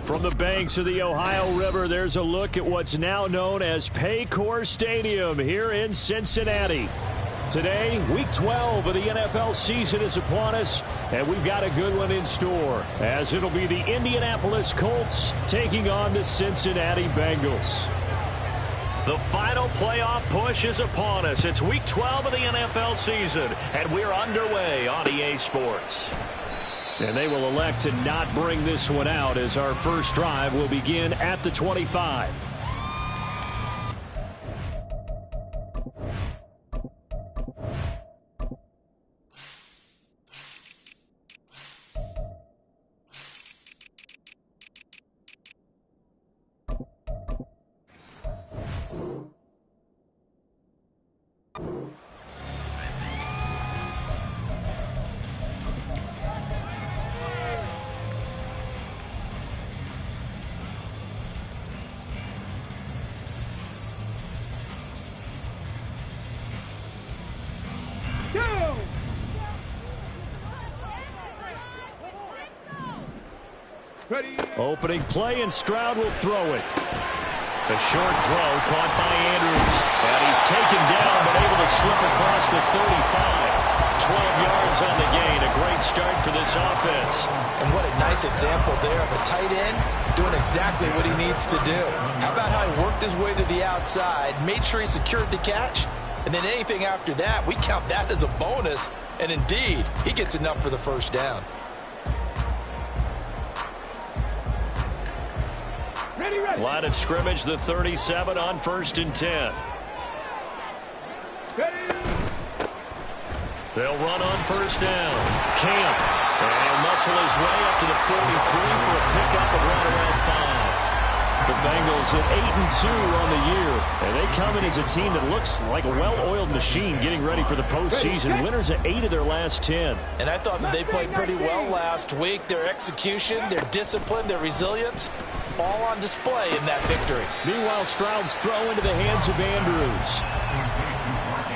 From the banks of the Ohio River, there's a look at what's now known as Paycor Stadium here in Cincinnati. Today, Week 12 of the NFL season is upon us, and we've got a good one in store, as it'll be the Indianapolis Colts taking on the Cincinnati Bengals. The final playoff push is upon us. It's Week 12 of the NFL season, and we're underway on EA Sports. And they will elect to not bring this one out, as our first drive will begin at the 25. Opening play, and Stroud will throw it. A short throw caught by Andrews. And he's taken down, but able to slip across the 35. 12 yards on the gain. A great start for this offense. And what a nice example there of a tight end doing exactly what he needs to do. How about how he worked his way to the outside, made sure he secured the catch, and then anything after that, we count that as a bonus. And indeed, he gets enough for the first down. Line of scrimmage, the 37 on 1st and 10. They'll run on first down. Camp. And he'll muscle his way up to the 43 for a pickup of right around 5. The Bengals at 8-2 on the year. And they come in as a team that looks like a well-oiled machine getting ready for the postseason. Winners at 8 of their last 10. And I thought that they played pretty well last week. Their execution, their discipline, their resilience, all on display in that victory. Meanwhile, Stroud's throw into the hands of Andrews.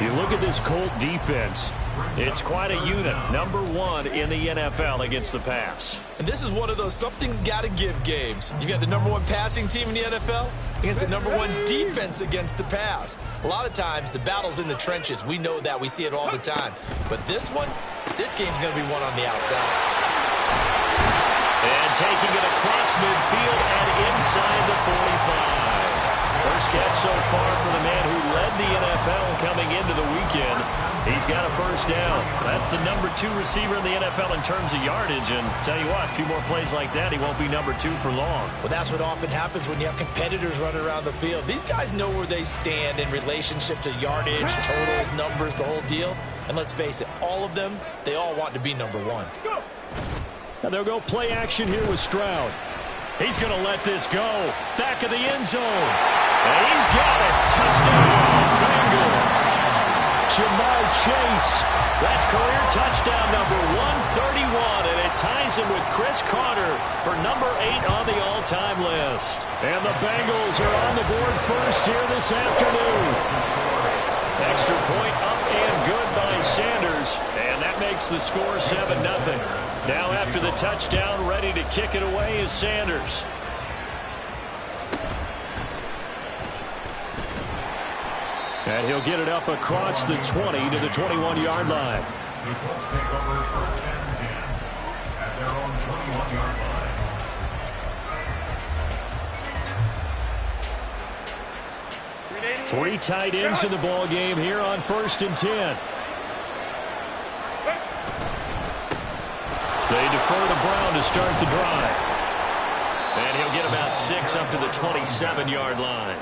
You look at this Colt defense. It's quite a unit. Number 1 in the NFL against the pass. And this is one of those something's got to give games. You got the number 1 passing team in the NFL against the number 1 defense against the pass. A lot of times, the battle's in the trenches. We know that. We see it all the time. But this game's going to be won on the outside. And taking it across midfield and inside the 45. First catch so far for the man who led the NFL coming into the weekend. He's got a first down. That's the number 2 receiver in the NFL in terms of yardage. And tell you what, a few more plays like that, he won't be number 2 for long. Well, that's what often happens when you have competitors running around the field. These guys know where they stand in relationship to yardage, totals, numbers, the whole deal. And let's face it, all of them, they all want to be number 1. And they'll go play action here with Stroud. He's going to let this go. Back of the end zone. And he's got it. Touchdown, Bengals. Jamar Chase. That's career touchdown number 131. And it ties him with Chris Carter for number 8 on the all-time list. And the Bengals are on the board first here this afternoon. Extra point up and good by Sanders. And that makes the score 7-0. Now after the touchdown, ready to kick it away is Sanders. And he'll get it up across the 20 to the 21-yard line. The Colts take over first and 10 at their own 21-yard line. 3 tight ends in the ball game here on 1st and 10. They defer to Brown to start the drive. And he'll get about 6 up to the 27-yard line.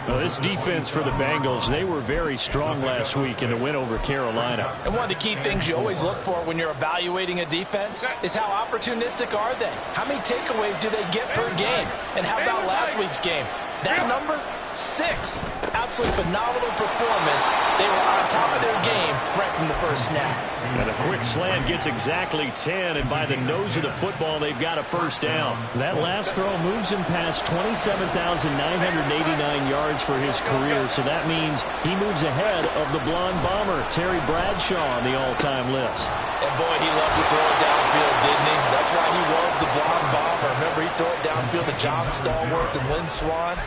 Well, this defense for the Bengals, they were very strong last week in the win over Carolina. And one of the key things you always look for when you're evaluating a defense is how opportunistic are they? How many takeaways do they get per game? And how about last week's game? That number, 6. Absolutely phenomenal performance. They were on top of their game right from the first snap. And a quick slant gets exactly 10, and by the nose of the football, they've got a first down. That last throw moves him past 27,989 yards for his career, so that means he moves ahead of the blonde bomber, Terry Bradshaw, on the all-time list. And boy, he loved to throw it downfield, didn't he? That's why he was the blonde bomber. Remember, he'd throw it downfield to John Stallworth and Lynn Swann.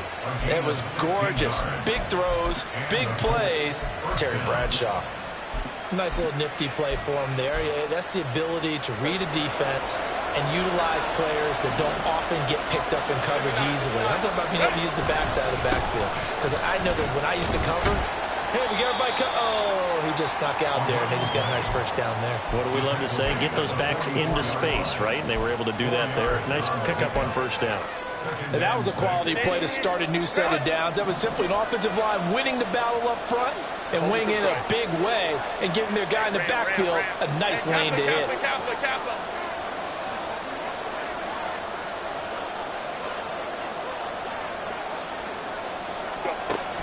It was gorgeous. Big throws, big plays. Terry Bradshaw. Nice little nifty play for him there. Yeah, that's the ability to read a defense and utilize players that don't often get picked up in coverage easily. And I'm talking about being able to use the backside of the backfield. Because I know that when I used to cover, hey, we got everybody oh, he just snuck out there, and they just got a nice first down there. What do we love to say? Get those backs into space, right? And they were able to do that there. Nice pickup on first down. And that was a quality play to start a new set of downs. That was simply an offensive line winning the battle up front and winning in a big way and giving their guy in the backfield a nice lane to hit.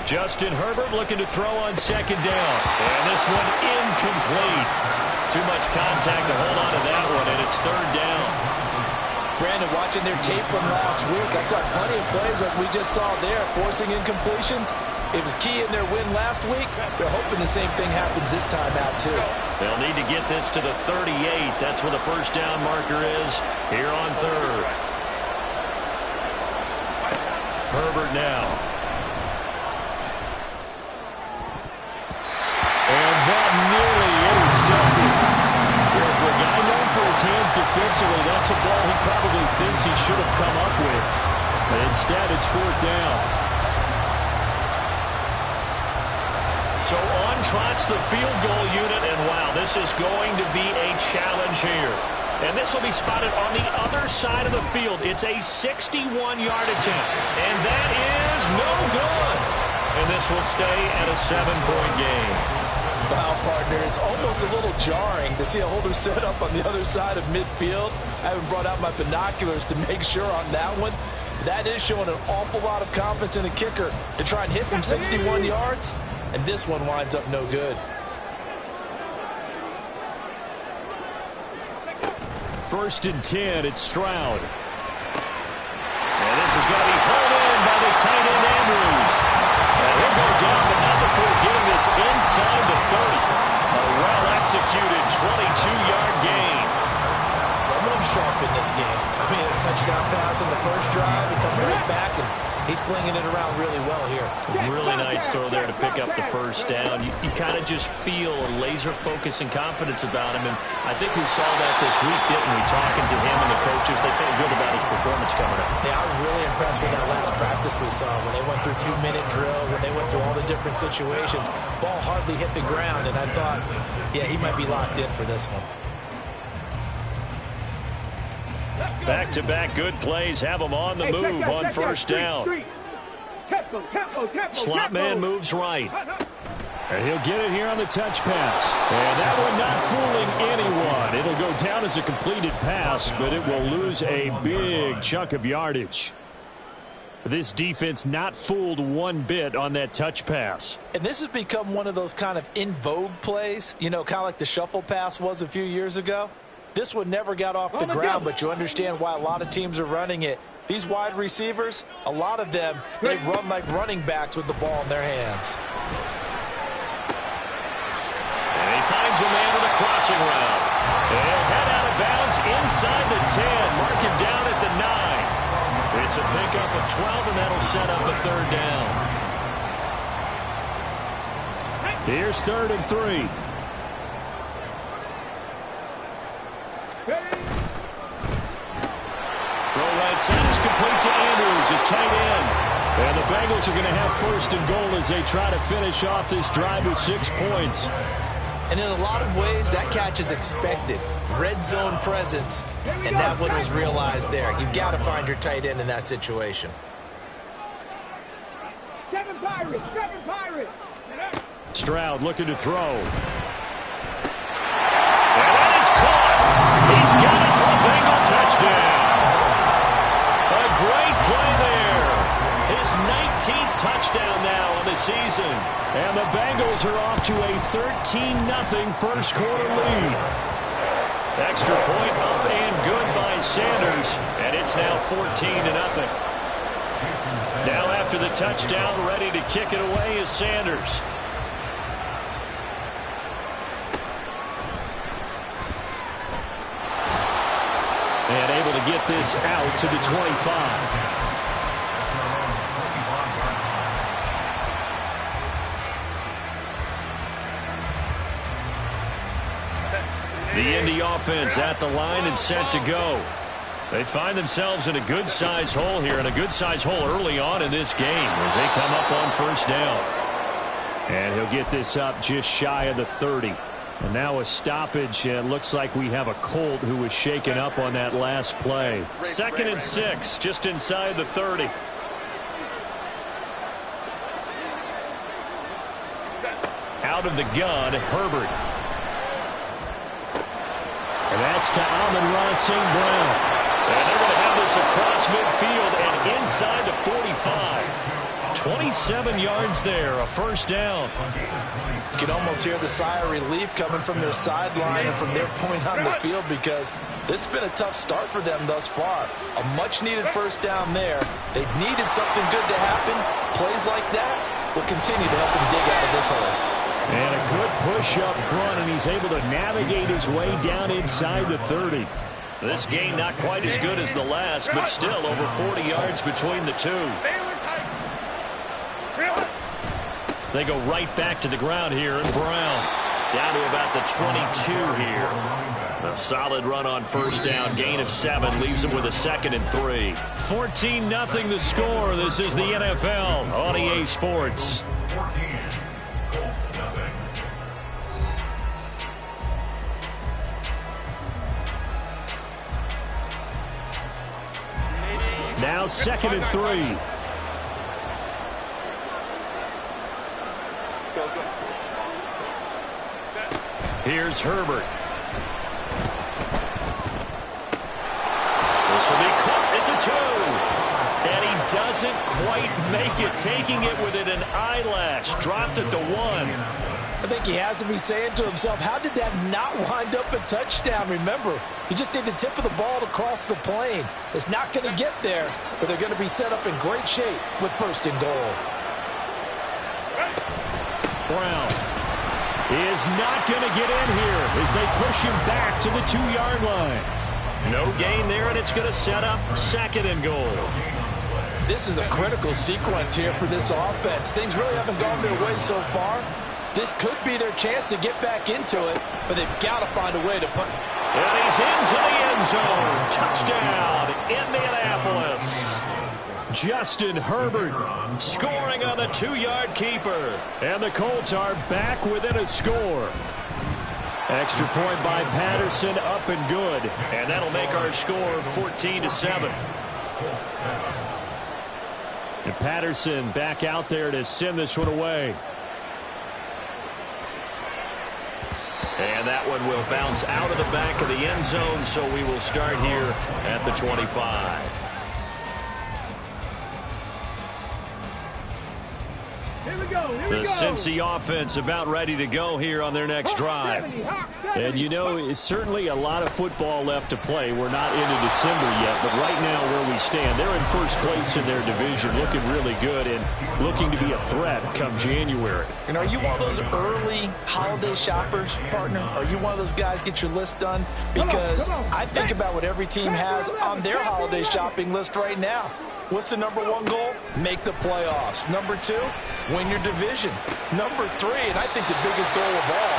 Justin Herbert looking to throw on second down. And this one incomplete. Too much contact to hold on to that one, and it's third down. Brandon, watching their tape from last week, I saw plenty of plays like we just saw there, forcing incompletions. It was key in their win last week. They're hoping the same thing happens this time out, too. They'll need to get this to the 38. That's where the first down marker is here on third. Herbert now. And that nearly intercepted. For a guy known for his hands defensively, that's a ball he probably thinks he should have come up with. But instead, it's fourth down. So on trots the field goal unit, and wow, this is going to be a challenge here. And this will be spotted on the other side of the field. It's a 61-yard attempt, and that is no good. And this will stay at a 7-point game. Wow, partner, it's almost a little jarring to see a holder set up on the other side of midfield. I haven't brought out my binoculars to make sure on that one. That is showing an awful lot of confidence in a kicker to try and hit from 61 yards, and this one winds up no good. First and 10, it's Stroud. And this is going to be pulled in by the tight end Andrews. And he'll go down, but not before getting this inside the 30. A well-executed 22-yard gain. Someone sharp in this game. I mean, a touchdown pass in the first drive. He comes right back, and he's flinging it around really well here. Really nice throw there to pick up the first down. You kind of just feel a laser focus and confidence about him, and I think we saw that this week, didn't we? Talking to him and the coaches, they felt good about his performance coming up. Yeah, I was really impressed with that last practice we saw when they went through 2-minute drill, when they went through all the different situations. Ball hardly hit the ground, and I thought, yeah, he might be locked in for this one. Back-to-back good plays have him on the move on first down. Slot man moves right. And he'll get it here on the touch pass. And that one not fooling anyone. It'll go down as a completed pass, but it will lose a big chunk of yardage. This defense not fooled one bit on that touch pass. And this has become one of those kind of in vogue plays, you know, kind of like the shuffle pass was a few years ago. This one never got off the ground, but you understand why a lot of teams are running it. These wide receivers, a lot of them, they run like running backs with the ball in their hands. And he finds a man with a crossing route. And he'll head out of bounds inside the 10. Mark him down at the 9. It's a pickup of 12, and that'll set up a third down. Here's 3rd and 3. Throw right side is complete to Andrews, his tight end. And the Bengals are going to have 1st and goal as they try to finish off this drive with 6 points. And in a lot of ways, that catch is expected. Red zone presence, and that one was realized there. You've got to find your tight end in that situation. Seven Pirates. Stroud looking to throw. And that is caught. He's got it for a Bengal touchdown. A great play there. His 19th touchdown now on the season. And the Bengals are off to a 13-0 first quarter lead. Extra point up and good by Sanders. And it's now 14-0. Now after the touchdown, ready to kick it away is Sanders. And able to get this out to the 25. The Indy offense at the line and set to go. They find themselves in a good-sized hole here, and a good-sized hole early on in this game as they come up on first down. And he'll get this up just shy of the 30. And now a stoppage, and it looks like we have a Colt who was shaken up on that last play. 2nd and 6, just inside the 30. Out of the gun, Herbert. And that's to Amon-Ra St. Brown. And they're going to have this across midfield and inside the 45. 27 yards there, a first down. You can almost hear the sigh of relief coming from their sideline and from their point on the field, because this has been a tough start for them thus far. A much-needed first down there. They've needed something good to happen. Plays like that will continue to help them dig out of this hole. And a good push up front, and he's able to navigate his way down inside the 30. This game not quite as good as the last, but still over 40 yards between the two. They go right back to the ground here, and Brown down to about the 22 here. A solid run on first down, gain of 7, leaves them with a 2nd and 3. 14-0 the score. This is the NFL on EA Sports. 14, Colts nothing. Now 2nd and 3. Here's Herbert. This will be caught at the 2. And he doesn't quite make it, taking it within an eyelash. Dropped at the 1. I think he has to be saying to himself, how did that not wind up a touchdown? Remember, you just need the tip of the ball to cross the plane. It's not going to get there, but they're going to be set up in great shape with 1st and goal. Brown is not going to get in here as they push him back to the 2-yard line. No gain there, and it's going to set up 2nd and goal. This is a critical sequence here for this offense. Things really haven't gone their way so far. This could be their chance to get back into it, but they've got to find a way to put. And he's into the end zone. Touchdown, Indianapolis. Justin Herbert scoring on the 2-yard keeper. And the Colts are back within a score. Extra point by Patterson, up and good. And that'll make our score 14-7. And Patterson back out there to send this one away. And that one will bounce out of the back of the end zone, so we will start here at the 25. The Cincy offense about ready to go here on their next drive. And, you know, it's certainly a lot of football left to play. We're not into December yet, but right now where we stand, they're in first place in their division, looking really good and looking to be a threat come January. And are you one of those early holiday shoppers, partner? Are you one of those guys get your list done? Because I think about what every team has on their holiday shopping list right now. What's the number 1 goal? Make the playoffs. Number 2, win your division. Number 3, and I think the biggest goal of all,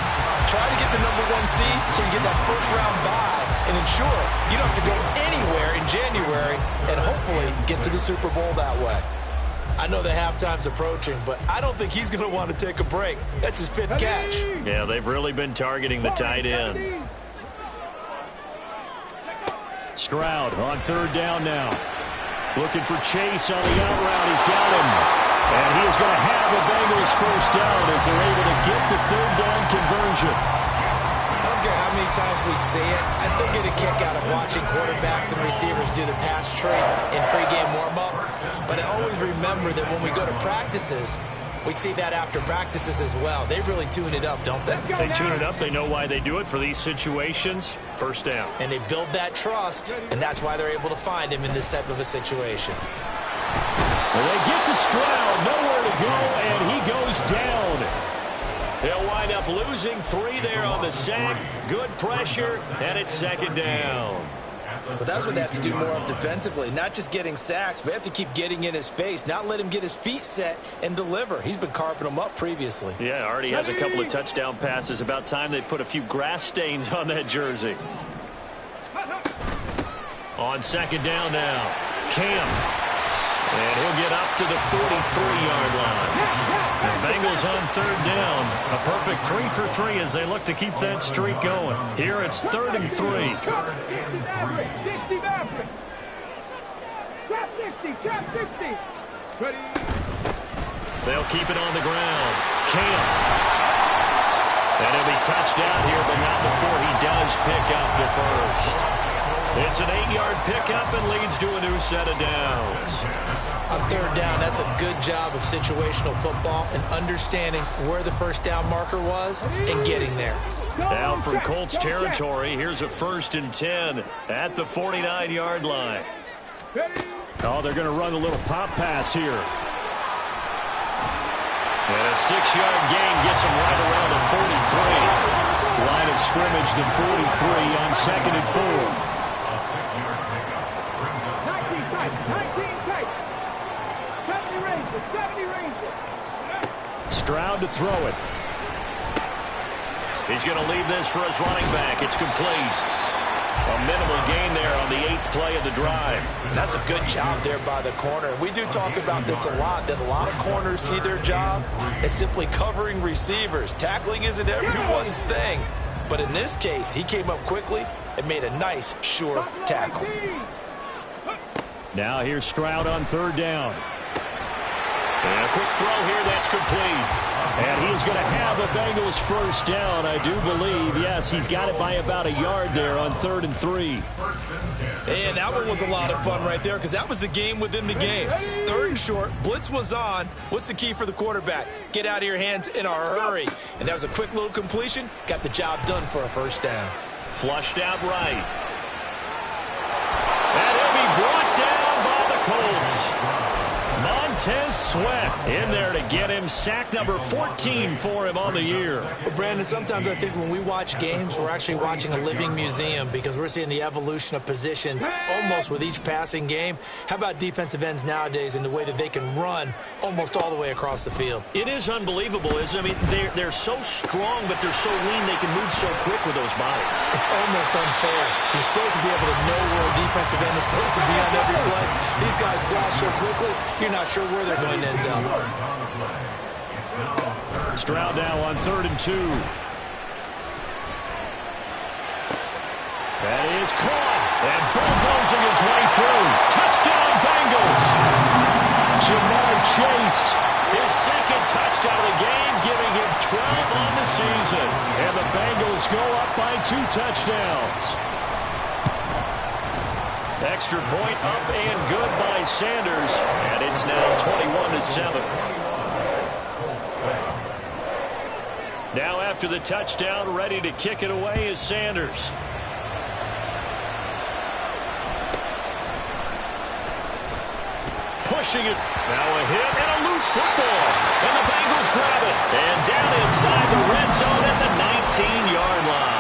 try to get the number 1 seed so you get that first-round bye and ensure you don't have to go anywhere in January and hopefully get to the Super Bowl that way. I know the halftime's approaching, but I don't think he's going to want to take a break. That's his 5th catch. Yeah, they've really been targeting the tight end. Stroud on 3rd down now. Looking for Chase on the out route. He's got him. And he is going to have the Bengals first down as they're able to get the 3rd down conversion. I don't care how many times we see it. I still get a kick out of watching quarterbacks and receivers do the pass tree in pregame warm-up. But I always remember that when we go to practices, we see that after practices as well. They really tune it up, don't they? They tune it up. They know why they do it for these situations. First down. And they build that trust, and that's why they're able to find him in this type of a situation. Well, they get to Stroud, nowhere to go, and he goes down. He'll wind up losing 3 there on the sack. Good pressure, and it's 2nd down. But that's what they have to do more of defensively. Not just getting sacks, but they have to keep getting in his face, not let him get his feet set and deliver. He's been carving them up previously. Yeah, already has a couple of touchdown passes. About time they put a few grass stains on that jersey. On second down now, Cam. And he'll get up to the 43-yard line. The Bengals on third down. A perfect 3 for 3 as they look to keep that streak going. Here it's 3rd and 3. They'll keep it on the ground. Cam. And he'll be touched out here, but not before he does pick up the first. It's an 8-yard pickup and leads to a new set of downs. On third down, that's a good job of situational football and understanding where the first down marker was and getting there. Now from Colts territory, here's a 1st and 10 at the 49-yard line. Oh, they're going to run a little pop pass here. And a 6-yard gain gets them right around the 43. Line of scrimmage, the 43 on 2nd and 4. A 6-yard pickup brings up 19 takes. 70 ranges. Stroud to throw it. He's going to leave this for his running back. It's complete. A minimal gain there on the 8th play of the drive. That's a good job there by the corner. We do talk about this a lot, that a lot of corners see their job as simply covering receivers. Tackling isn't everyone's thing. But in this case, he came up quickly and made a nice, sure tackle. Now here's Stroud on third down. And a quick throw here, that's complete. And he's going to have a Bengals first down, I do believe. Yes, he's got it by about a yard there on 3rd and 3. And that one was a lot of fun right there because that was the game within the game. 3rd and short, blitz was on. What's the key for the quarterback? Get out of your hands in a hurry. And that was a quick little completion. Got the job done for a first down. Flushed out right. And he'll be brought down by the Colts. Montez Sweat in there to get him sack number 14 for him on the year. Well, Brandon, sometimes I think when we watch games, we're actually watching a living museum because we're seeing the evolution of positions almost with each passing game. How about defensive ends nowadays and the way that they can run almost all the way across the field? It is unbelievable, isn't it? I mean, they're so strong, but they're so lean, they can move so quick with those bodies. It's almost unfair. You're supposed to be able to know where a defensive end is supposed to be on every play. These guys flash so quickly, you're not sure where they're going to end up. Stroud now on 3rd and 2. That is caught. And bulldozing his way through. Touchdown, Bengals. Jamar Chase, his 2nd touchdown of the game, giving him 12 on the season. And the Bengals go up by 2 touchdowns. Extra point up and good by Sanders. And it's now 21-7. Now after the touchdown, ready to kick it away is Sanders. Pushing it. Now a hit and a loose football. And the Bengals grab it. And down inside the red zone at the 19-yard line.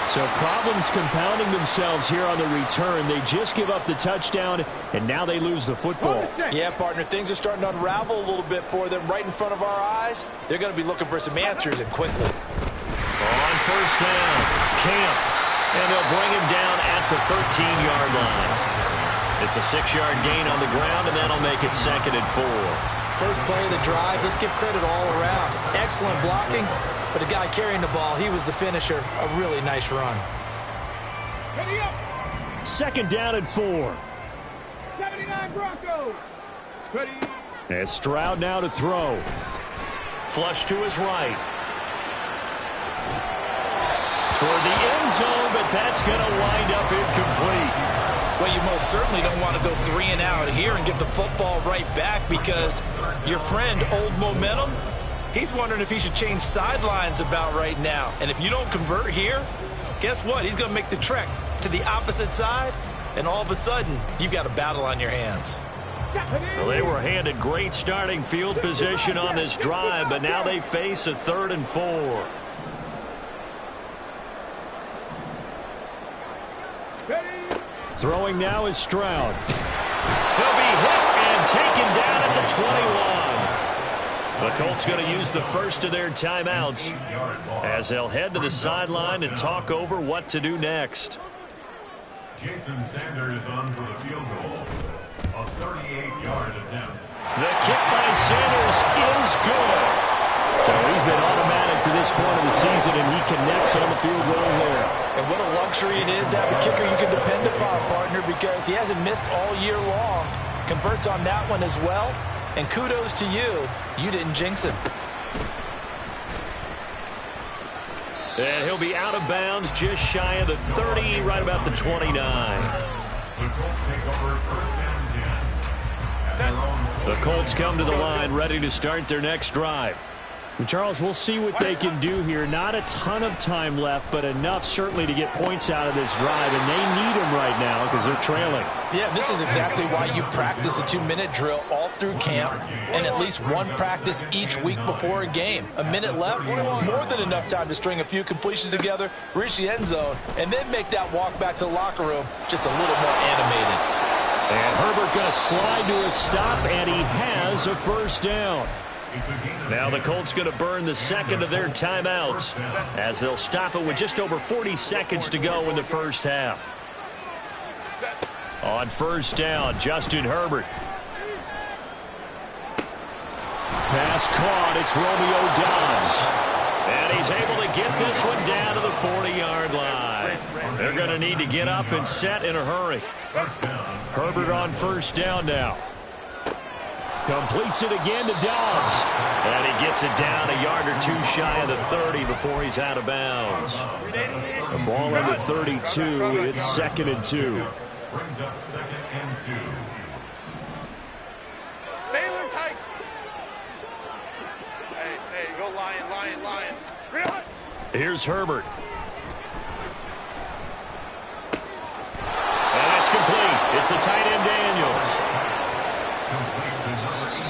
So problems compounding themselves here on the return. They just give up the touchdown, and now they lose the football. Yeah, partner, things are starting to unravel a little bit for them right in front of our eyes. They're going to be looking for some answers, and quickly. On first down, Camp. And they'll bring him down at the 13-yard line. It's a 6-yard gain on the ground, and that'll make it 2nd and 4. First play of the drive, let's give credit all around. Excellent blocking, but the guy carrying the ball, he was the finisher. A really nice run. 2nd down and 4. 79 Broncos. Ready. And Stroud now to throw. Flush to his right. Toward the end zone, but that's going to wind up incomplete. Well, you most certainly don't want to go 3 and out here and get the football right back because your friend, Old Momentum, he's wondering if he should change sidelines about right now. And if you don't convert here, guess what? He's going to make the trek to the opposite side, and all of a sudden, you've got a battle on your hands. Well, they were handed great starting field position on this drive, but now they face a 3rd and 4. Throwing now is Stroud. He'll be hit and taken down at the 21. The Colts going to use the first of their timeouts as they'll head to the sideline and talk over what to do next. Jason Sanders on for the field goal. A 38-yard attempt. The kick by Sanders is good. So he's been automatic to this point of the season, and he connects on the field goal there. And what a luxury it is to have a kicker you can depend upon, partner, because he hasn't missed all year long. Converts on that one as well. And kudos to you. You didn't jinx him. And he'll be out of bounds just shy of the 30, right about the 29. The Colts take over first and 10. At their own The Colts come to the line ready to start their next drive. And Charles, we'll see what they can do here. Not a ton of time left, but enough certainly to get points out of this drive, and they need them right now because they're trailing. Yeah, this is exactly why you practice a 2-minute drill all through camp and at least one practice each week before a game. A minute left, more than enough time to string a few completions together, reach the end zone, and then make that walk back to the locker room just a little more animated. And Herbert going to slide to a stop, and he has a first down. Now the Colts going to burn the second of their timeouts as they'll stop it with just over 40 seconds to go in the first half. On first down, Justin Herbert. Pass caught. It's Romeo Doubs. And he's able to get this one down to the 40-yard line. They're going to need to get up and set in a hurry. Herbert on first down now. Completes it again to Doubs. And he gets it down a yard or two shy of the 30 before he's out of bounds. The ball under 32. It's 2nd and 2. brings up 2nd and 2. Baylor tight. Hey, go Lion. Really? Here's Herbert. And that's complete. It's the tight end Daniels.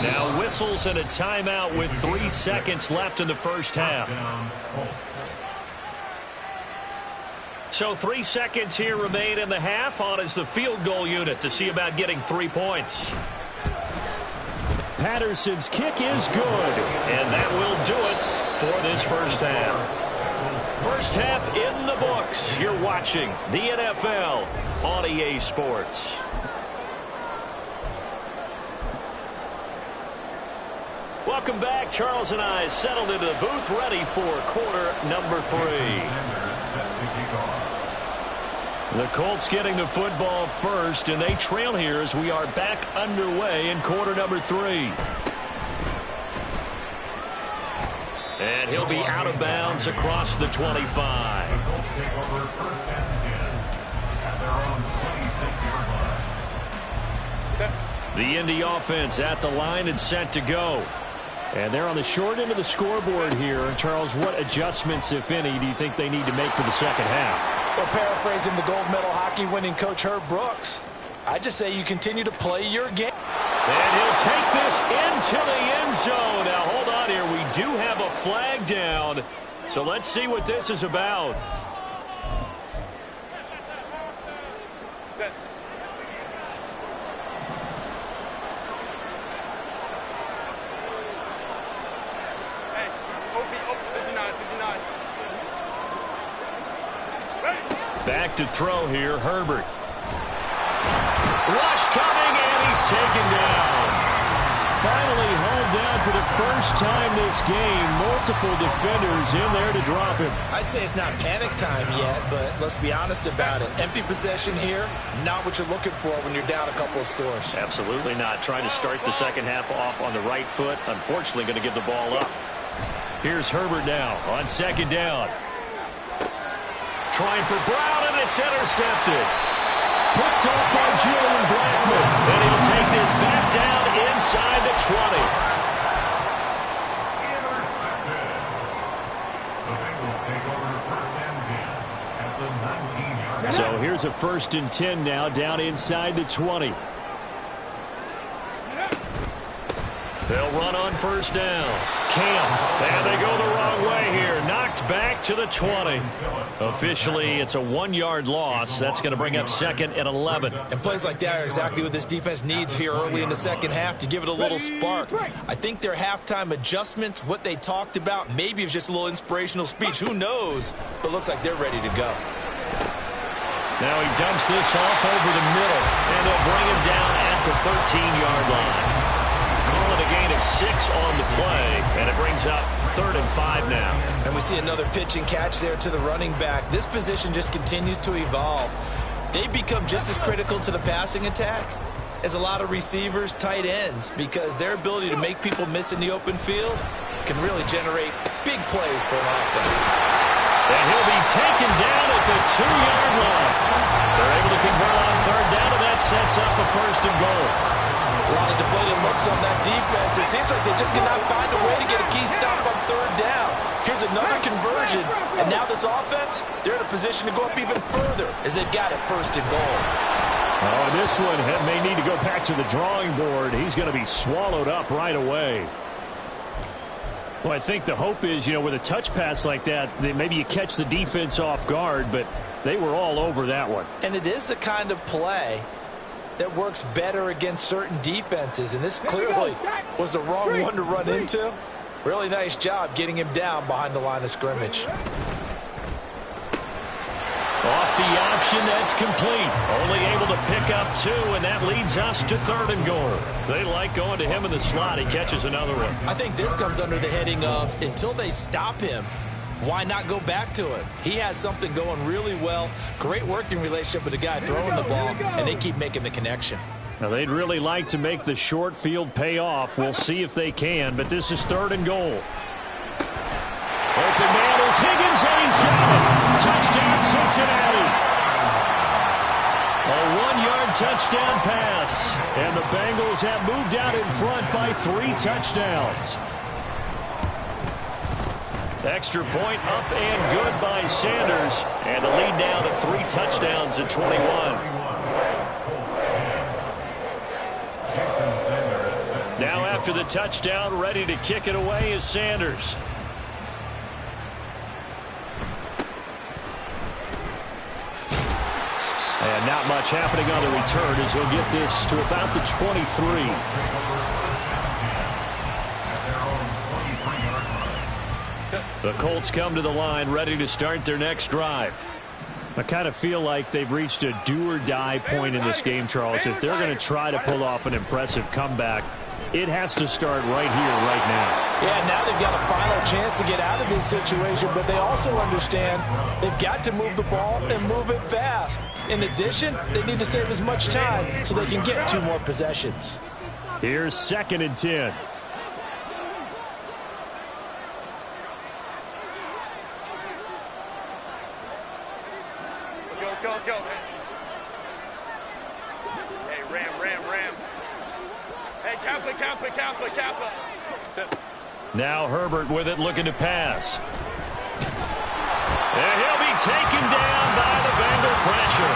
Now whistles and a timeout with 3 seconds left in the first half. So 3 seconds here remain in the half. On is the field goal unit to see about getting 3 points. Patterson's kick is good. And that will do it for this first half. First half in the books. You're watching the NFL on EA Sports. Welcome back. Charles and I settled into the booth ready for quarter number 3. The Colts getting the football first, and they trail here as we are back underway in quarter number 3. And he'll be out of bounds across the 25. The Colts take over first and 10 at their own 26-yard line. The Indy offense at the line and set to go. And they're on the short end of the scoreboard here. Charles, what adjustments, if any, do you think they need to make for the second half? Well, paraphrasing the gold medal hockey winning coach Herb Brooks, I just say you continue to play your game. And he'll take this into the end zone. Now, hold on here. We do have a flag down. So let's see what this is about. Back to throw here, Herbert. Rush coming, and he's taken down. Finally hauled down for the first time this game. Multiple defenders in there to drop him. I'd say it's not panic time yet, but let's be honest about it. Empty possession here, not what you're looking for when you're down a couple of scores. Absolutely not. Trying to start the second half off on the right foot. Unfortunately, going to give the ball up. Here's Herbert now on second down. Trying for Brown, and it's intercepted. Picked off by Julian Blackman. And he'll take this back down inside the 20. Intercepted. The Bengals take over first and 10 at the 19-yard line. So here's a 1st and 10 now down inside the 20. They'll run on first down. Camp. And they go the wrong way here. Knocked knocked back to the 20. Officially, it's a 1-yard loss. That's going to bring up 2nd and 11. And plays like that are exactly what this defense needs here early in the second half to give it a little spark. I think their halftime adjustments, what they talked about, maybe it was just a little inspirational speech. Who knows? But looks like they're ready to go. Now he dumps this off over the middle, and they'll bring him down at the 13-yard line. Call it a gain of 6 on the play, and it brings up 3rd and 5 now. And we see another pitch and catch there to the running back. This position just continues to evolve. They become just as critical to the passing attack as a lot of receivers, tight ends, because their ability to make people miss in the open field can really generate big plays for an offense. And he'll be taken down at the 2-yard line. They're able to convert on 3rd down, and that sets up a 1st and goal. A lot of deflated looks on that defense. It seems like they just cannot find a way to get a key stop on 3rd down. Here's another conversion, and now this offense, they're in a position to go up even further as they've got it 1st and goal. Oh, this one may need to go back to the drawing board. He's going to be swallowed up right away. Well, I think the hope is, with a touch pass like that, maybe you catch the defense off guard, but they were all over that one. And it is the kind of play that works better against certain defenses, and this clearly was the wrong one to run into. Really nice job getting him down behind the line of scrimmage. Off the option, that's complete. Only able to pick up 2, and that leads us to 3rd and goal. They like going to him in the slot. He catches another one. I think this comes under the heading of, until they stop him, why not go back to it? He has something going really well. Great working relationship with the guy throwing the ball, and they keep making the connection. Now, they'd really like to make the short field pay off. We'll see if they can, but this is 3rd and goal. Open man is Higgins, and he's got it. Touchdown, Cincinnati. A 1-yard touchdown pass, and the Bengals have moved out in front by 3 touchdowns. Extra point up and good by Sanders, and the lead now to 3 touchdowns at 21. Now after the touchdown, ready to kick it away is Sanders. And not much happening on the return as he'll get this to about the 23. The Colts come to the line ready to start their next drive. I kind of feel like they've reached a do-or-die point in this game, Charles. If they're going to try to pull off an impressive comeback, it has to start right here, right now. Yeah, now they've got a final chance to get out of this situation, but they also understand they've got to move the ball and move it fast. In addition, they need to save as much time so they can get 2 more possessions. Here's 2nd and 10. Let's go. Hey, Ram. Hey, Kappa. Now Herbert with it, looking to pass. And he'll be taken down by the Bengal pressure.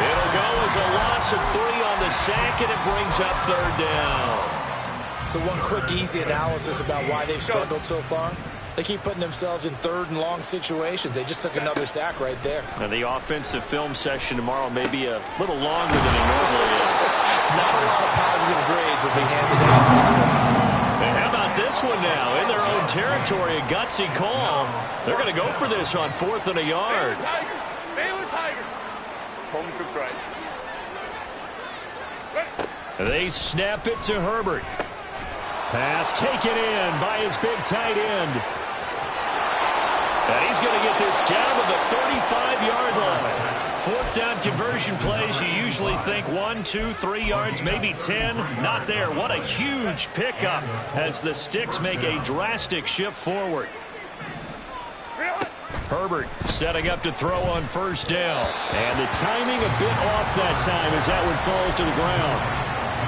It'll go as a loss of 3 on the sack, and it brings up 3rd down. So one quick, easy analysis about why they've struggled so far. They keep putting themselves in 3rd and long situations. They just took another sack right there. And the offensive film session tomorrow may be a little longer than it normally is. Not a lot of positive grades will be handed out this far. And how about this one now? In their own territory, a gutsy call. They're going to go for this on 4th and a yard. Baylor Tiger. Home troops right. They snap it to Herbert. Pass taken in by his big tight end. And he's going to get this down to the 35-yard line. 4th down conversion plays, you usually think 1, 2, 3 yards, maybe 10. Not there. What a huge pickup as the Sticks make a drastic shift forward. Herbert setting up to throw on 1st down. And the timing a bit off that time as that one falls to the ground.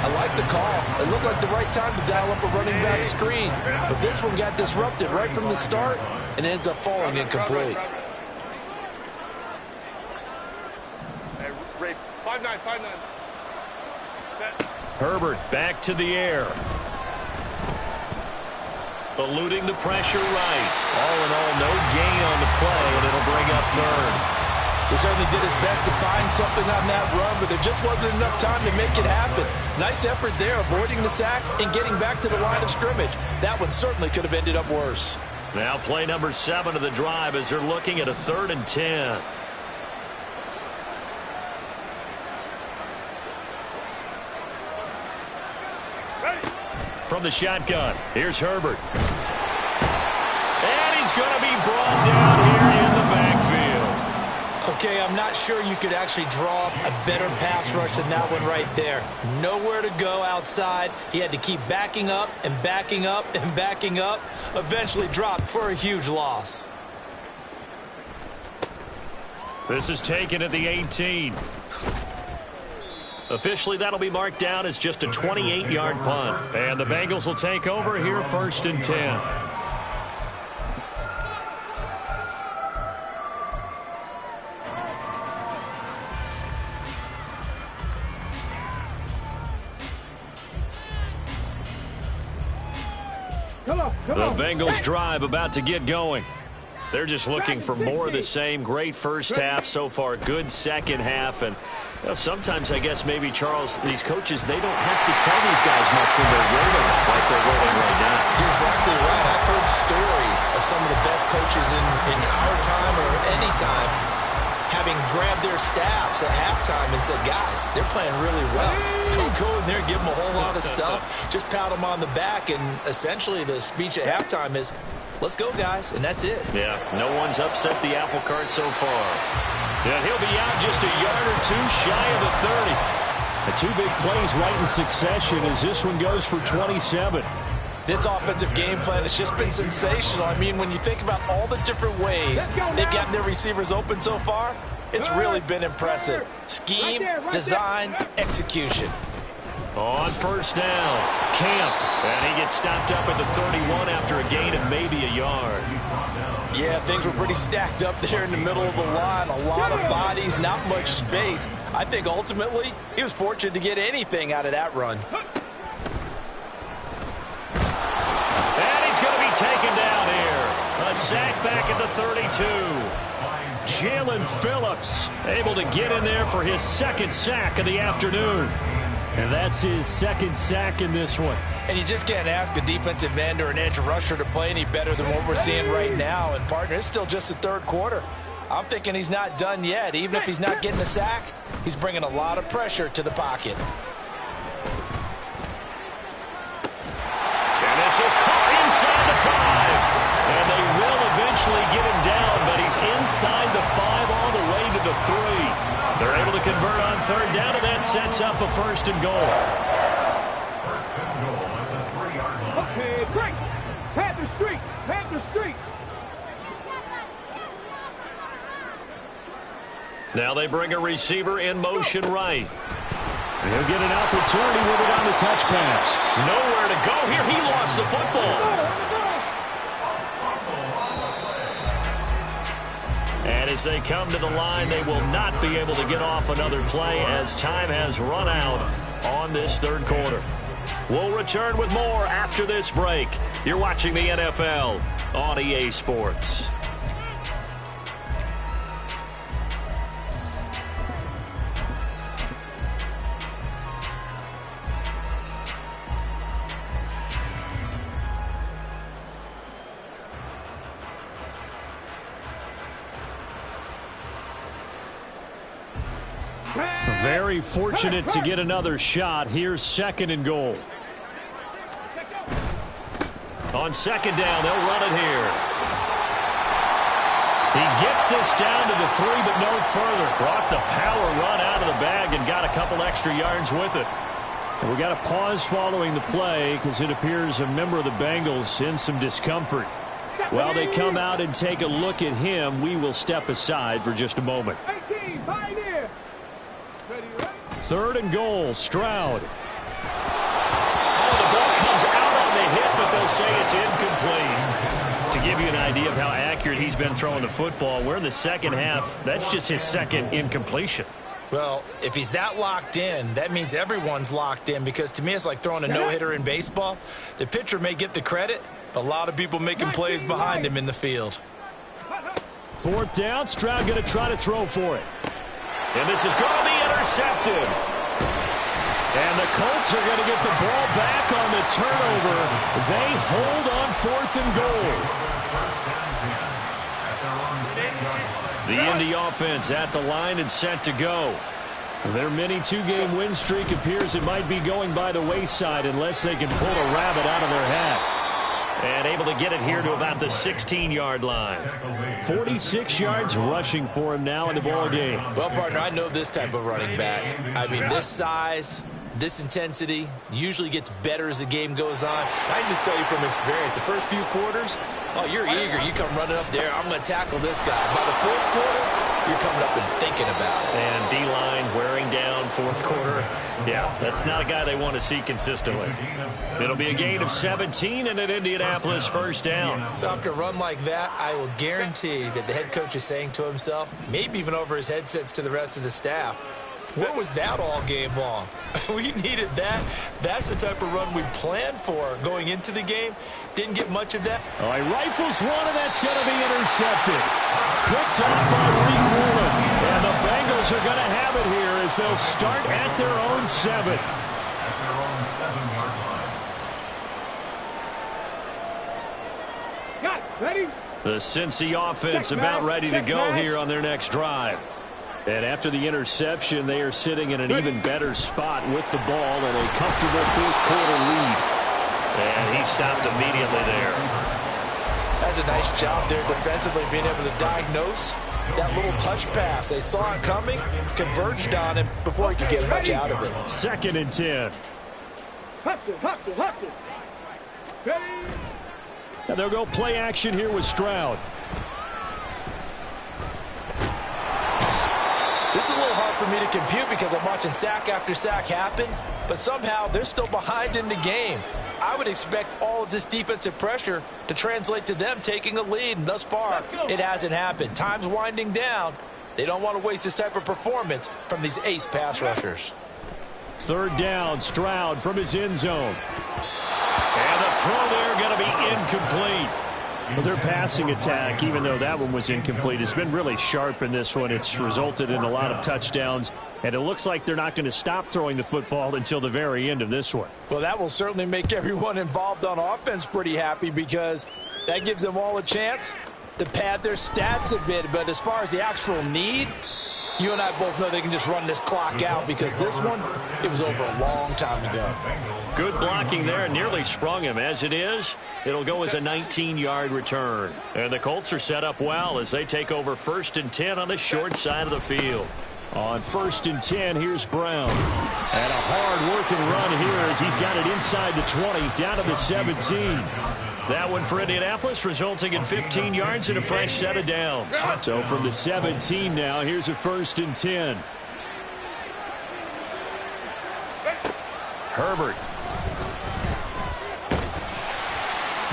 I like the call. It looked like the right time to dial up a running back screen. But this one got disrupted right from the start and ends up falling incomplete. Hey, Ray, 5'9", 5'9". Herbert back to the air. Eluding the pressure right. All in all, no gain on the play, and it'll bring up third. He certainly did his best to find something on that run, but there just wasn't enough time to make it happen. Nice effort there, avoiding the sack and getting back to the line of scrimmage. That one certainly could have ended up worse. Now play number 7 of the drive as they're looking at a 3rd and 10. From the shotgun, here's Herbert. And he's going to be brought down here in the backfield. Okay, I'm not sure you could actually draw up a better pass rush than that one right there. Nowhere to go outside. He had to keep backing up and backing up and backing up. Eventually dropped for a huge loss. This is taken at the 18. Officially, that'll be marked down as just a 28-yard punt. And the Bengals will take over here 1st and 10. The Bengals drive about to get going. They're just looking for more of the same. Great first half so far. Good second half. And sometimes, I guess, maybe, Charles, these coaches, they don't have to tell these guys much when they're rolling like they're rolling right now. You're exactly right. I've heard stories of some of the best coaches in our time or any time having grabbed their staffs at halftime and said, guys, they're playing really well. Don't go in there and give them a whole lot of stuff. Just pat them on the back. And essentially the speech at halftime is, let's go, guys, and that's it. Yeah, no one's upset the apple cart so far. And he'll be out just a yard or two shy of the 30. The 2 big plays right in succession as this one goes for 27. This offensive game plan has just been sensational. I mean, when you think about all the different ways they've gotten their receivers open so far, it's really been impressive. Scheme, design, execution. On first down, Camp. And he gets stopped up at the 31 after a gain of maybe a yard. Yeah, things were pretty stacked up there in the middle of the line. A lot of bodies, not much space. I think ultimately he was fortunate to get anything out of that run. And he's going to be taken down here. A sack back at the 32. Jalen Phillips able to get in there for his 2nd sack of the afternoon. And that's his 2nd sack in this one. And you just can't ask a defensive end or an edge rusher to play any better than what we're seeing right now. And, partner, it's still just the 3rd quarter. I'm thinking he's not done yet. Even if he's not getting the sack, he's bringing a lot of pressure to the pocket. And this is caught inside the 5. And they will eventually get him down, but he's inside the 5 all the way to the 3. They're able to convert on 3rd down, and that sets up a 1st and goal. 1st and goal at the 3-yard line. Okay, break. Panther Street. Panther Street. Now they bring a receiver in motion right. He'll get an opportunity with it on the touch pass. Nowhere to go here. He lost the football. And as they come to the line, they will not be able to get off another play as time has run out on this 3rd quarter. We'll return with more after this break. You're watching the NFL on EA Sports. Very fortunate to get another shot. Here's 2nd and goal. On 2nd down, they'll run it here. He gets this down to the 3, but no further. Brought the power run out of the bag and got a couple extra yards with it. And we got a pause following the play because it appears a member of the Bengals in some discomfort. While they come out and take a look at him, we will step aside for just a moment. 3rd and goal, Stroud. Oh, the ball comes out on the hit, but they'll say it's incomplete. To give you an idea of how accurate he's been throwing the football, we're in the 2nd half. That's just his 2nd incompletion. Well, if he's that locked in, that means everyone's locked in, because to me it's like throwing a no-hitter in baseball. The pitcher may get the credit, A lot of people making plays behind him in the field. 4th down. Stroud going to try to throw for it. And this is going to be intercepted. And the Colts are going to get the ball back on the turnover. They hold on 4th and goal. The Indy offense at the line and set to go. Their mini 2-game win streak appears it might be going by the wayside unless they can pull a rabbit out of their hat. And able to get it here to about the 16-yard line. 46 yards rushing for him now in the ball game. Well, partner, I know this type of running back. I mean, this size, this intensity usually gets better as the game goes on. I can just tell you from experience, the first few quarters, oh, you're eager. You come running up there, I'm going to tackle this guy. By the 4th quarter, you're coming up and thinking about it. And D-line wearing down 4th quarter. Yeah, that's not a guy they want to see consistently. It'll be a gain of 17 and an Indianapolis 1st down. So after a run like that, I will guarantee that the head coach is saying to himself, maybe even over his headsets to the rest of the staff, where was that all game long? We needed that. That's the type of run we planned for going into the game. Didn't get much of that. All right, rifles one, and that's going to be intercepted. Picked off by Reed Woolen. And the Bengals are going to have it here as they'll start at their own 7. At their own 7-yard line. Got it. Ready? The Cincy offense about ready to go here on their next drive. And after the interception, they are sitting in an even better spot with the ball and a comfortable 4th quarter lead. And he stopped immediately there. That's a nice job there defensively, being able to diagnose that little touch pass. They saw it coming, converged on him before he could get much out of it. 2nd and 10. Hustle. Ready? And they'll go play action here with Stroud. This is a little hard for me to compute because I'm watching sack after sack happen, but somehow they're still behind in the game. I would expect all of this defensive pressure to translate to them taking a lead, and thus far, it hasn't happened. Time's winding down. They don't want to waste this type of performance from these ace pass rushers. 3rd down, Stroud from his end zone. And the throw there going to be incomplete. But their passing attack, even though that one was incomplete, has been really sharp in this one. It's resulted in a lot of touchdowns, and it looks like they're not going to stop throwing the football until the very end of this one. Well, that will certainly make everyone involved on offense pretty happy because that gives them all a chance to pad their stats a bit. But as far as the actual need, you and I both know they can just run this clock out because this one, it was over a long time ago. Good blocking there, nearly sprung him. As it is, it'll go as a 19-yard return. And the Colts are set up well as they take over 1st and 10 on the short side of the field. On 1st and 10, here's Brown. And a hard-working run here as he's got it inside the 20, down to the 17. That one for Indianapolis, resulting in 15 yards and a fresh set of downs. So from the 17 now, here's a 1st and 10. Herbert.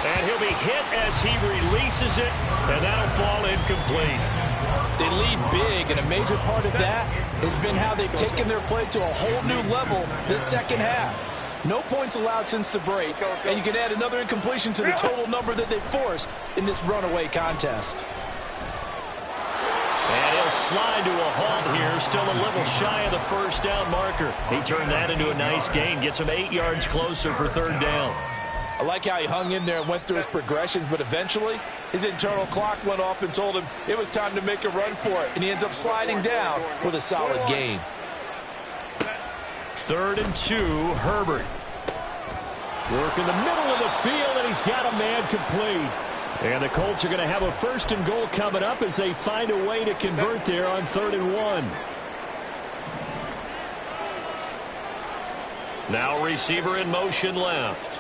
And he'll be hit as he releases it, and that'll fall incomplete. They lead big, and a major part of that has been how they've taken their play to a whole new level this 2nd half. No points allowed since the break, and you can add another incompletion to the total number that they've forced in this runaway contest. And he'll slide to a halt here, still a little shy of the 1st down marker. He turned that into a nice gain, gets him 8 yards closer for 3rd down. I like how he hung in there and went through his progressions, but eventually his internal clock went off and told him it was time to make a run for it, and he ends up sliding down with a solid gain. 3rd and 2, Herbert. Work in the middle of the field, and he's got a man complete. And the Colts are going to have a 1st and goal coming up as they find a way to convert there on 3rd and 1. Now receiver in motion left.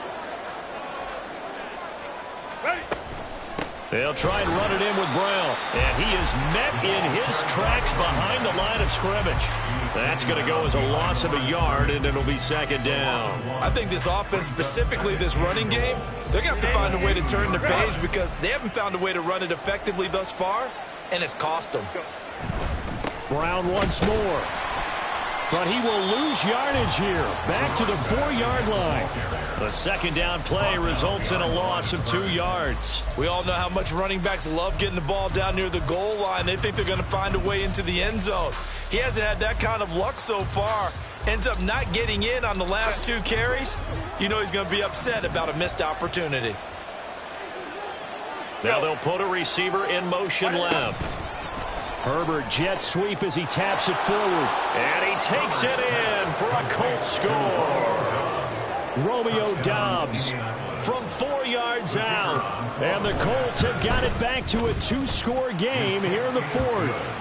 They'll try and run it in with Brown. And he is met in his tracks behind the line of scrimmage. That's going to go as a loss of a yard, and it'll be 2nd down. I think this offense, specifically this running game, they're going to have to find a way to turn the page because they haven't found a way to run it effectively thus far, and it's cost them. Brown once more. But he will lose yardage here. Back to the 4-yard line. The second down play results in a loss of 2 yards. We all know how much running backs love getting the ball down near the goal line. They think they're going to find a way into the end zone. He hasn't had that kind of luck so far. Ends up not getting in on the last 2 carries. You know he's going to be upset about a missed opportunity. Now they'll put a receiver in motion left. Herbert jet sweep as he taps it forward. And he takes it in for a Colts score. Romeo Doubs from 4 yards out. And the Colts have got it back to a 2-score game here in the 4th.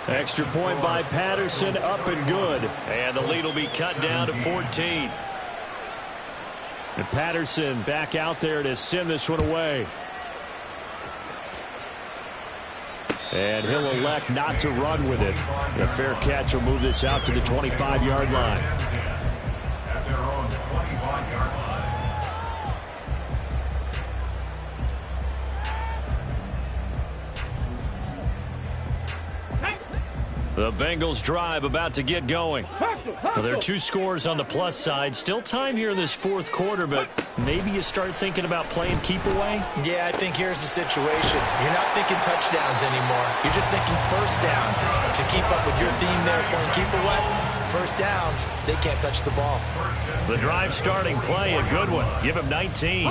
Extra point by Patterson, up and good. And the lead will be cut down to 14. And Patterson back out there to send this one away. And he'll elect not to run with it. A fair catch will move this out to the 25-yard line. At their own 25-yard line. The Bengals drive about to get going. Well, there are 2 scores on the plus side. Still time here in this 4th quarter, but maybe you start thinking about playing keep away? Yeah, I think here's the situation. You're not thinking touchdowns anymore. You're just thinking first downs. To keep up with your theme there, playing keep away, first downs, they can't touch the ball. The drive starting play, a good one. Give him 19.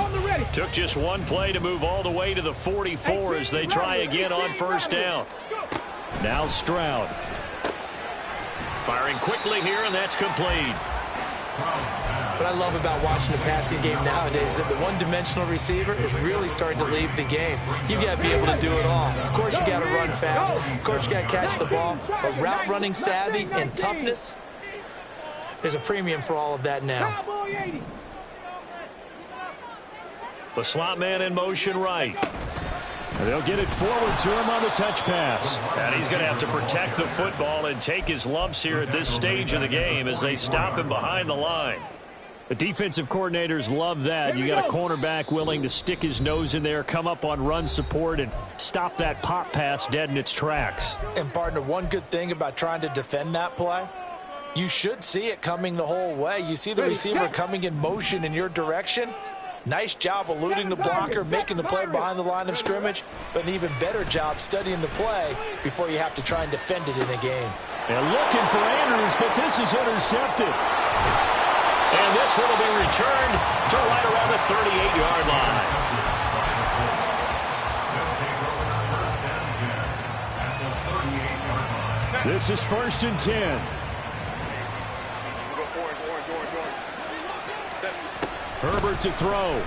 Took just 1 play to move all the way to the 44 as they try again on first down. Now Stroud. Firing quickly here, and that's complete. What I love about watching the passing game nowadays is that the one-dimensional receiver is really starting to lead the game. You've got to be able to do it all. Of course, you got to run fast. Of course, you got to catch the ball. But route running savvy and toughness, there's a premium for all of that now. The slot man in motion right. They'll get it forward to him on the touch pass. And he's going to have to protect the football and take his lumps here at this stage of the game as they stop him behind the line. The defensive coordinators love that. You got a cornerback willing to stick his nose in there, come up on run support, and stop that pop pass dead in its tracks. And, partner, one good thing about trying to defend that play, you should see it coming the whole way. You see the receiver coming in motion in your direction. Nice job eluding the blocker, making the play behind the line of scrimmage, but an even better job studying the play before you have to try and defend it in a game. And looking for Andrews, but this is intercepted. And this one will be returned to right around the 38-yard line. This is 1st and 10. Herbert to throw.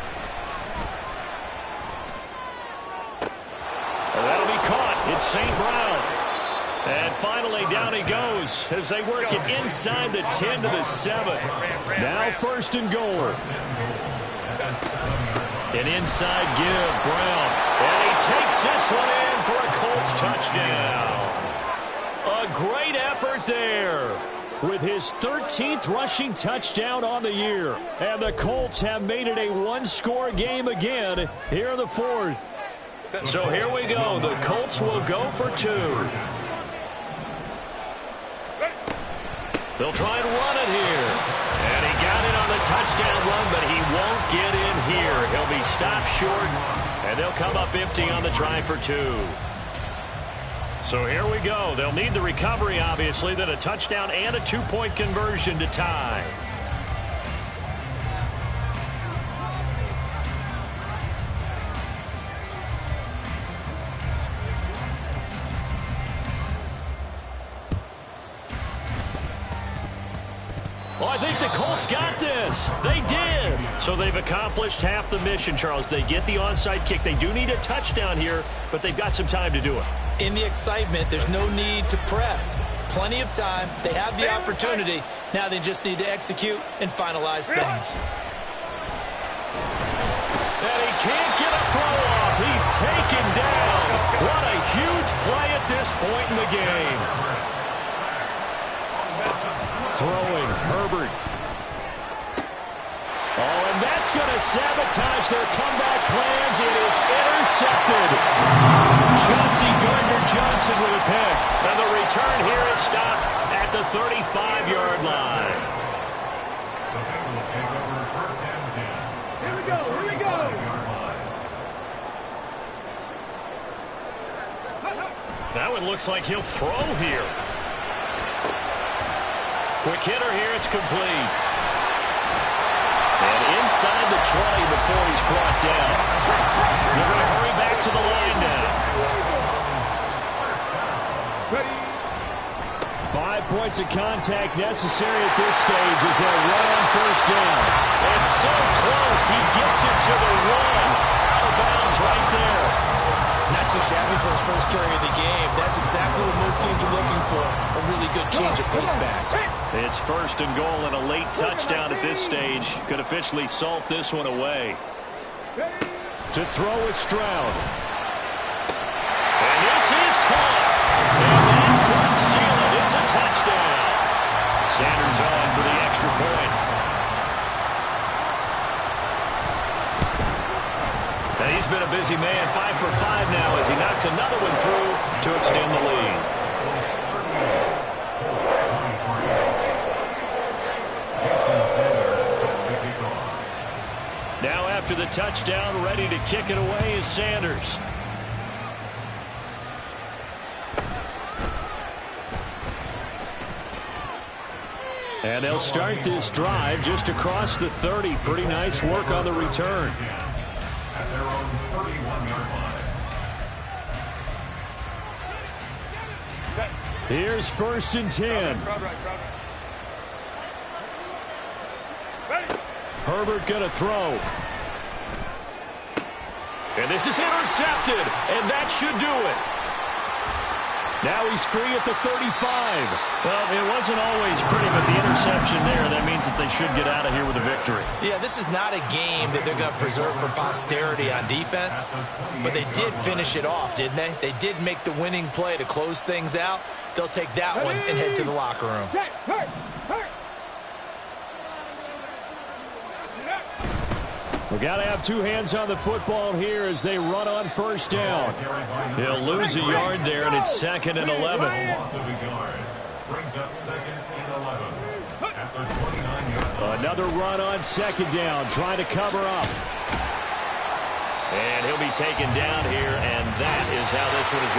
That'll be caught. It's St. Brown. And finally down he goes as they work it inside the 10 to the 7. Now 1st and goal. An inside give, Brown. And he takes this one in for a Colts touchdown. A great effort there, with his 13th rushing touchdown on the year. And the Colts have made it a 1-score game again here in the 4th. So here we go. The Colts will go for 2. They'll try and run it here. And he got it on the touchdown run, but he won't get in here. He'll be stopped short, and they'll come up empty on the try for 2. So here we go. They'll need the recovery, obviously, then a touchdown and a 2-point conversion to tie. Well, I think the Colts got this. They did. So they've accomplished half the mission, Charles. They get the onside kick. They do need a touchdown here, but they've got some time to do it. In the excitement, there's no need to press. Plenty of time. They have the opportunity. Now they just need to execute and finalize things. And he can't get a throw off. He's taken down. What a huge play at this point in the game. Throwing, Herbert. Oh, and that's going to sabotage their comeback plans. It is intercepted. Chauncey Gardner-Johnson with a pick. And the return here is stopped at at the 35-yard line. The Bengals take over first and 10. Here we go, here we go. 35-yard line. That one looks like he'll throw here. Quick hitter here, it's complete. And inside the 20 before he's brought down. They're going to hurry back to the line now. 5 points of contact necessary at this stage as they'll run on first down. It's so close. He gets it to the 1. Out of bounds right there. Not too shabby for his first carry of the game. That's exactly what most teams are looking for. A really good change of pace back. It's first and goal and a late touchdown at this stage. Could officially salt this one away. To throw with Stroud. And this is caught. And that could seal it. It's a touchdown. Sanders on for the extra point. And he's been a busy man. 5 for 5 now as he knocks another one through to extend the lead. Now after the touchdown, ready to kick it away is Sanders. And they'll start this drive just across the 30. Pretty nice work on the return. At their own 31-yard line. Here's first and 10. Crowd right. Herbert gonna throw. And this is intercepted, and that should do it. Now he's free at the 35. Well, it wasn't always pretty, but the interception there, that means that they should get out of here with a victory. Yeah, this is not a game that they're going to preserve for posterity on defense, but they did finish it off, didn't they? They did make the winning play to close things out. They'll take that one and head to the locker room. We got to have two hands on the football here as they run on first down. He'll lose a yard there, and it's 2nd and 11. Loss of a yard brings up 2nd and 11 at the 29-yard line. Another run on second down, trying to cover up. And he'll be taken down here, and that is how this one is.